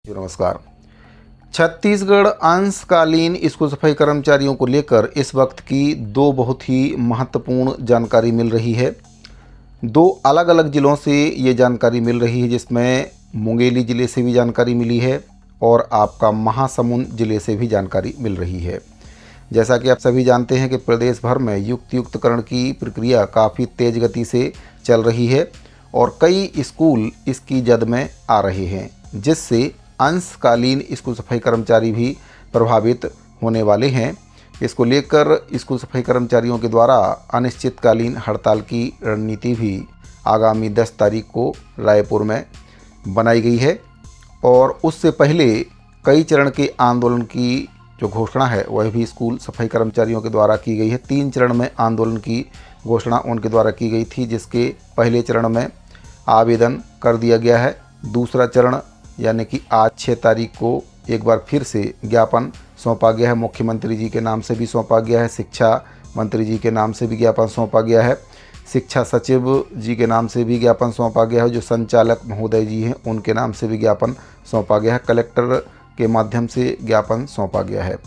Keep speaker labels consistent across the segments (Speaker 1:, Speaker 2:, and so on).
Speaker 1: नमस्कार। छत्तीसगढ़ अंशकालीन स्कूल सफाई कर्मचारियों को लेकर इस वक्त की दो बहुत ही महत्वपूर्ण जानकारी मिल रही है। दो अलग अलग ज़िलों से ये जानकारी मिल रही है, जिसमें मुंगेली ज़िले से भी जानकारी मिली है और आपका महासमुंद ज़िले से भी जानकारी मिल रही है। जैसा कि आप सभी जानते हैं कि प्रदेश भर में युक्तियुक्तकरण की प्रक्रिया काफ़ी तेज़ गति से चल रही है और कई स्कूल इसकी जद में आ रहे हैं, जिससे अंशकालीन स्कूल सफाई कर्मचारी भी प्रभावित होने वाले हैं। इसको लेकर स्कूल सफाई कर्मचारियों के द्वारा अनिश्चितकालीन हड़ताल की रणनीति भी आगामी 10 तारीख को रायपुर में बनाई गई है और उससे पहले कई चरण के आंदोलन की जो घोषणा है वह भी स्कूल सफाई कर्मचारियों के द्वारा की गई है। 3 चरण में आंदोलन की घोषणा उनके द्वारा की गई थी, जिसके पहले चरण में आवेदन कर दिया गया है। दूसरा चरण यानी कि आज 6 तारीख को एक बार फिर से ज्ञापन सौंपा गया है। मुख्यमंत्री जी के नाम से भी सौंपा गया है, शिक्षा मंत्री जी के नाम से भी ज्ञापन सौंपा गया है, शिक्षा सचिव जी के नाम से भी ज्ञापन सौंपा गया है, जो संचालक महोदय जी हैं उनके नाम से भी ज्ञापन सौंपा गया है, कलेक्टर के माध्यम से ज्ञापन सौंपा गया है।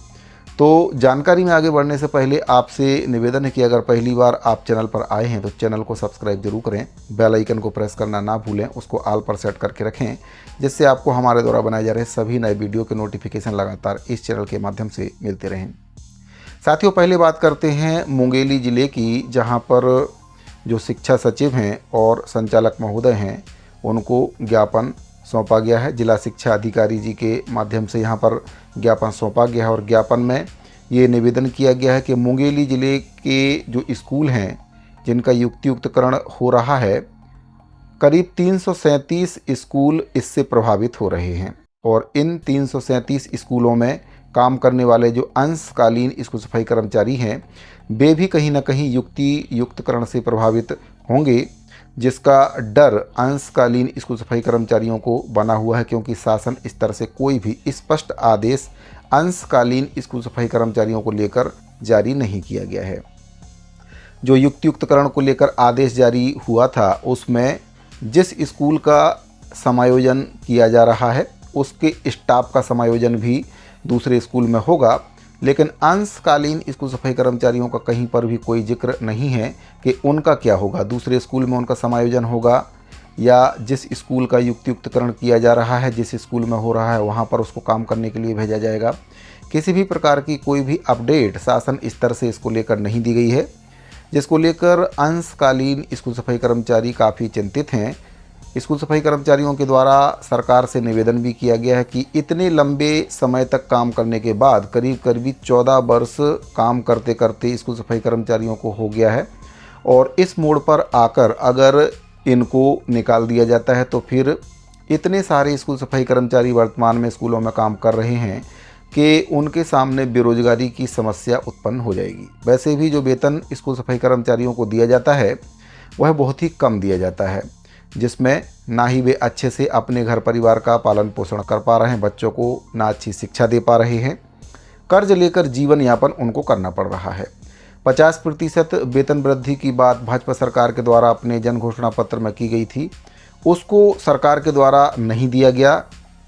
Speaker 1: तो जानकारी में आगे बढ़ने से पहले आपसे निवेदन है कि अगर पहली बार आप चैनल पर आए हैं तो चैनल को सब्सक्राइब जरूर करें, बेल आइकन को प्रेस करना ना भूलें, उसको ऑल पर सेट करके रखें, जिससे आपको हमारे द्वारा बनाए जा रहे सभी नए वीडियो के नोटिफिकेशन लगातार इस चैनल के माध्यम से मिलते रहें। साथियों, पहले बात करते हैं मुंगेली ज़िले की, जहाँ पर जो शिक्षा सचिव हैं और संचालक महोदय हैं उनको ज्ञापन सौंपा गया है। जिला शिक्षा अधिकारी जी के माध्यम से यहाँ पर ज्ञापन सौंपा गया है और ज्ञापन में ये निवेदन किया गया है कि मुंगेली ज़िले के जो स्कूल हैं जिनका युक्तियुक्तकरण हो रहा है, करीब 337 स्कूल इससे प्रभावित हो रहे हैं और इन 337 स्कूलों में काम करने वाले जो अंशकालीन स्कूल सफाई कर्मचारी हैं वे भी कहीं ना कहीं युक्तियुक्तकरण से प्रभावित होंगे, जिसका डर अंशकालीन स्कूल सफाई कर्मचारियों को बना हुआ है, क्योंकि शासन स्तर से कोई भी स्पष्ट आदेश अंशकालीन स्कूल सफाई कर्मचारियों को लेकर जारी नहीं किया गया है। जो युक्तियुक्तकरण को लेकर आदेश जारी हुआ था उसमें जिस स्कूल का समायोजन किया जा रहा है उसके स्टाफ का समायोजन भी दूसरे स्कूल में होगा, लेकिन अंशकालीन स्कूल सफाई कर्मचारियों का कहीं पर भी कोई जिक्र नहीं है कि उनका क्या होगा, दूसरे स्कूल में उनका समायोजन होगा या जिस स्कूल का युक्तियुक्तकरण किया जा रहा है, जिस स्कूल में हो रहा है वहाँ पर उसको काम करने के लिए भेजा जाएगा। किसी भी प्रकार की कोई भी अपडेट शासन स्तर से इसको लेकर नहीं दी गई है, जिसको लेकर अंशकालीन स्कूल सफाई कर्मचारी काफ़ी चिंतित हैं। स्कूल सफाई कर्मचारियों के द्वारा सरकार से निवेदन भी किया गया है कि इतने लंबे समय तक काम करने के बाद करीब 14 वर्ष काम करते करते स्कूल सफाई कर्मचारियों को हो गया है और इस मोड़ पर आकर अगर इनको निकाल दिया जाता है तो फिर इतने सारे स्कूल सफाई कर्मचारी वर्तमान में स्कूलों में काम कर रहे हैं कि उनके सामने बेरोजगारी की समस्या उत्पन्न हो जाएगी। वैसे भी जो वेतन स्कूल सफाई कर्मचारियों को दिया जाता है वह बहुत ही कम दिया जाता है, जिसमें ना ही वे अच्छे से अपने घर परिवार का पालन पोषण कर पा रहे हैं, बच्चों को ना अच्छी शिक्षा दे पा रहे हैं, कर्ज लेकर जीवन यापन उनको करना पड़ रहा है। 50% वेतन वृद्धि की बात भाजपा सरकार के द्वारा अपने जन घोषणा पत्र में की गई थी, उसको सरकार के द्वारा नहीं दिया गया।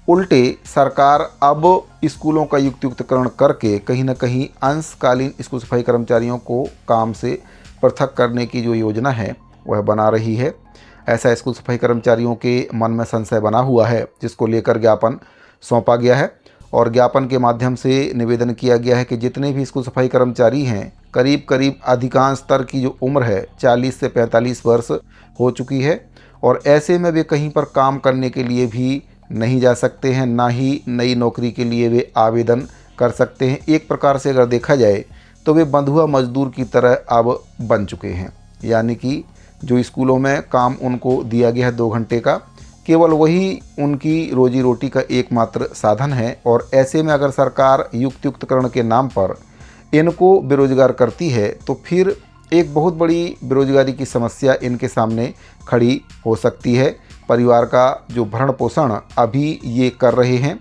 Speaker 1: उल्टे सरकार अब स्कूलों का युक्तियुक्तकरण करके कहीं ना कहीं अंशकालीन स्कूल सफाई कर्मचारियों को काम से पृथक करने की जो योजना है वह बना रही है। ऐसा स्कूल सफाई कर्मचारियों के मन में संशय बना हुआ है, जिसको लेकर ज्ञापन सौंपा गया है और ज्ञापन के माध्यम से निवेदन किया गया है कि जितने भी स्कूल सफाई कर्मचारी हैं करीब अधिकांश स्तर की जो उम्र है 40 से 45 वर्ष हो चुकी है और ऐसे में वे कहीं पर काम करने के लिए भी नहीं जा सकते हैं, ना ही नई नौकरी के लिए वे आवेदन कर सकते हैं। एक प्रकार से अगर देखा जाए तो वे बंधुआ मजदूर की तरह अब बन चुके हैं, यानी कि जो स्कूलों में काम उनको दिया गया है 2 घंटे का, केवल वही उनकी रोजी रोटी का एकमात्र साधन है और ऐसे में अगर सरकार युक्तियुक्तकरण के नाम पर इनको बेरोजगार करती है तो फिर एक बहुत बड़ी बेरोजगारी की समस्या इनके सामने खड़ी हो सकती है। परिवार का जो भरण पोषण अभी ये कर रहे हैं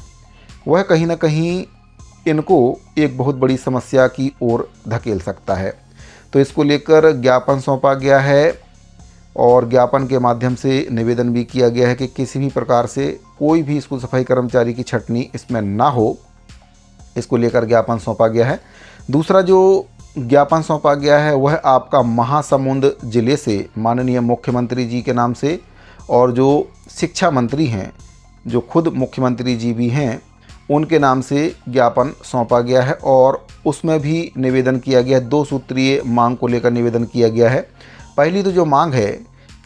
Speaker 1: वह कहीं ना कहीं इनको एक बहुत बड़ी समस्या की ओर धकेल सकता है। तो इसको लेकर ज्ञापन सौंपा गया है और ज्ञापन के माध्यम से निवेदन भी किया गया है कि किसी भी प्रकार से कोई भी स्कूल सफाई कर्मचारी की छटनी इसमें ना हो, इसको लेकर ज्ञापन सौंपा गया है। दूसरा जो ज्ञापन सौंपा गया है वह आपका महासमुंद जिले से माननीय मुख्यमंत्री जी के नाम से, और जो शिक्षा मंत्री हैं, जो खुद मुख्यमंत्री जी भी हैं, उनके नाम से ज्ञापन सौंपा गया है। और उसमें भी निवेदन किया गया है, 2 सूत्रीय मांग को लेकर निवेदन किया गया है। पहली तो जो मांग है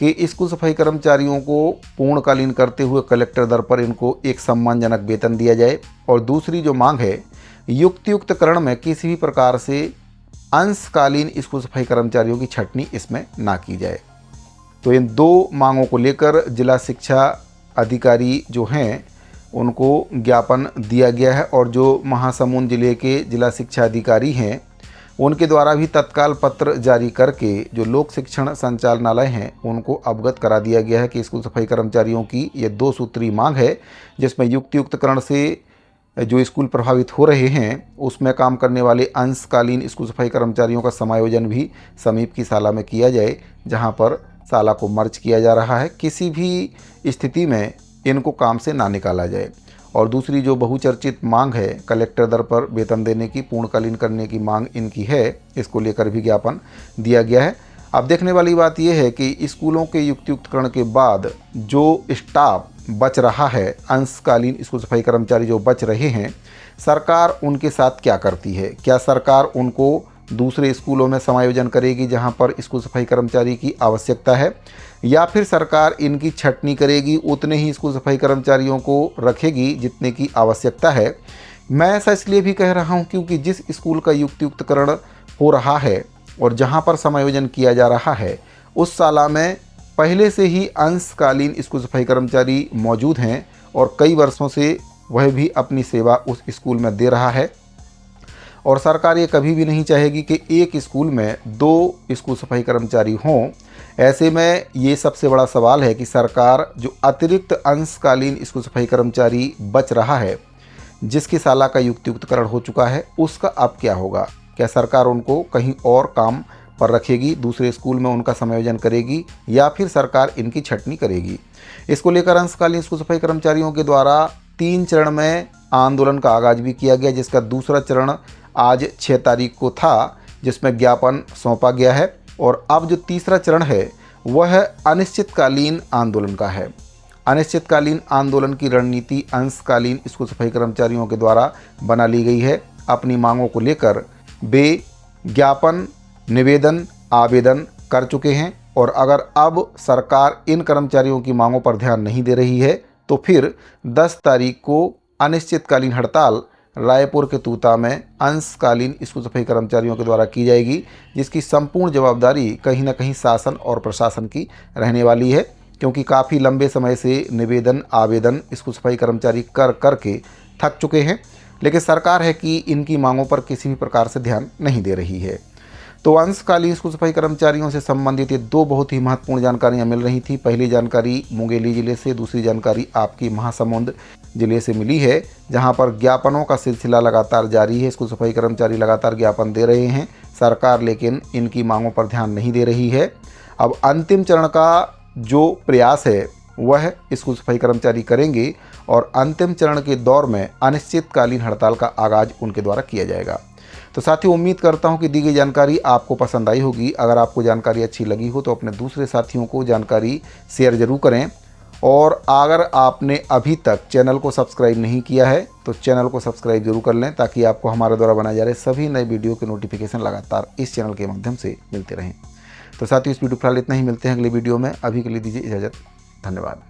Speaker 1: कि स्कूल सफाई कर्मचारियों को पूर्णकालीन करते हुए कलेक्टर दर पर इनको एक सम्मानजनक वेतन दिया जाए, और दूसरी जो मांग है युक्तियुक्तकरण में किसी भी प्रकार से अंशकालीन स्कूल सफाई कर्मचारियों की छटनी इसमें ना की जाए। तो इन 2 मांगों को लेकर जिला शिक्षा अधिकारी जो हैं उनको ज्ञापन दिया गया है, और जो महासमुंद जिले के जिला शिक्षा अधिकारी हैं उनके द्वारा भी तत्काल पत्र जारी करके जो लोक शिक्षण संचालनालय हैं उनको अवगत करा दिया गया है कि स्कूल सफाई कर्मचारियों की ये 2 सूत्री मांग है, जिसमें युक्तियुक्तकरण से जो स्कूल प्रभावित हो रहे हैं उसमें काम करने वाले अंशकालीन स्कूल सफाई कर्मचारियों का समायोजन भी समीप की शाला में किया जाए, जहां पर शाला को मर्ज किया जा रहा है। किसी भी स्थिति में इनको काम से ना निकाला जाए। और दूसरी जो बहुचर्चित मांग है कलेक्टर दर पर वेतन देने की, पूर्णकालीन करने की मांग इनकी है, इसको लेकर भी ज्ञापन दिया गया है। अब देखने वाली बात यह है कि स्कूलों के युक्तियुक्तकरण के बाद जो स्टाफ बच रहा है, अंशकालीन स्कूल सफाई कर्मचारी जो बच रहे हैं, सरकार उनके साथ क्या करती है। क्या सरकार उनको दूसरे स्कूलों में समायोजन करेगी जहां पर स्कूल सफाई कर्मचारी की आवश्यकता है, या फिर सरकार इनकी छटनी करेगी, उतने ही स्कूल सफाई कर्मचारियों को रखेगी जितने की आवश्यकता है। मैं ऐसा इसलिए भी कह रहा हूं क्योंकि जिस स्कूल का युक्तियुक्तकरण हो रहा है और जहां पर समायोजन किया जा रहा है उस शाला में पहले से ही अंशकालीन स्कूल सफाई कर्मचारी मौजूद हैं, और कई वर्षों से वह भी अपनी सेवा उस स्कूल में दे रहा है। और सरकार ये कभी भी नहीं चाहेगी कि एक स्कूल में 2 स्कूल सफाई कर्मचारी हों। ऐसे में ये सबसे बड़ा सवाल है कि सरकार जो अतिरिक्त अंशकालीन स्कूल सफाई कर्मचारी बच रहा है, जिसकी शाला का युक्तियुक्तकरण हो चुका है, उसका अब क्या होगा। क्या सरकार उनको कहीं और काम पर रखेगी, दूसरे स्कूल में उनका समायोजन करेगी, या फिर सरकार इनकी छटनी करेगी। इसको लेकर अंशकालीन स्कूल सफाई कर्मचारियों के द्वारा 3 चरण में आंदोलन का आगाज भी किया गया, जिसका दूसरा चरण आज 6 तारीख को था, जिसमें ज्ञापन सौंपा गया है। और अब जो तीसरा चरण है वह अनिश्चितकालीन आंदोलन का है। अनिश्चितकालीन आंदोलन की रणनीति अंशकालीन स्कूल सफाई कर्मचारियों के द्वारा बना ली गई है। अपनी मांगों को लेकर वे ज्ञापन, निवेदन, आवेदन कर चुके हैं, और अगर अब सरकार इन कर्मचारियों की मांगों पर ध्यान नहीं दे रही है तो फिर 10 तारीख को अनिश्चितकालीन हड़ताल रायपुर के तूता में अंशकालीन स्कूल सफाई कर्मचारियों के द्वारा की जाएगी, जिसकी संपूर्ण जवाबदारी कहीं ना कहीं शासन और प्रशासन की रहने वाली है, क्योंकि काफ़ी लंबे समय से निवेदन, आवेदन स्कूल सफाई कर्मचारी कर के थक चुके हैं, लेकिन सरकार है कि इनकी मांगों पर किसी भी प्रकार से ध्यान नहीं दे रही है। तो अंशकालीन स्कूल सफाई कर्मचारियों से संबंधित ये 2 बहुत ही महत्वपूर्ण जानकारियां मिल रही थी। पहली जानकारी मुंगेली जिले से, दूसरी जानकारी आपकी महासमुंद जिले से मिली है, जहां पर ज्ञापनों का सिलसिला लगातार जारी है। स्कूल सफाई कर्मचारी लगातार ज्ञापन दे रहे हैं, सरकार लेकिन इनकी मांगों पर ध्यान नहीं दे रही है। अब अंतिम चरण का जो प्रयास है वह स्कूल सफाई कर्मचारी करेंगे, और अंतिम चरण के दौर में अनिश्चितकालीन हड़ताल का आगाज उनके द्वारा किया जाएगा। तो साथियों, उम्मीद करता हूं कि दी गई जानकारी आपको पसंद आई होगी। अगर आपको जानकारी अच्छी लगी हो तो अपने दूसरे साथियों को जानकारी शेयर जरूर करें, और अगर आपने अभी तक चैनल को सब्सक्राइब नहीं किया है तो चैनल को सब्सक्राइब जरूर कर लें, ताकि आपको हमारे द्वारा बनाए जा रहे सभी नए वीडियो के नोटिफिकेशन लगातार इस चैनल के माध्यम से मिलते रहें। तो साथियों, इस वीडियो फिलहाल इतना ही, मिलते हैं अगले वीडियो में। अभी के लिए दीजिए इजाज़त, धन्यवाद।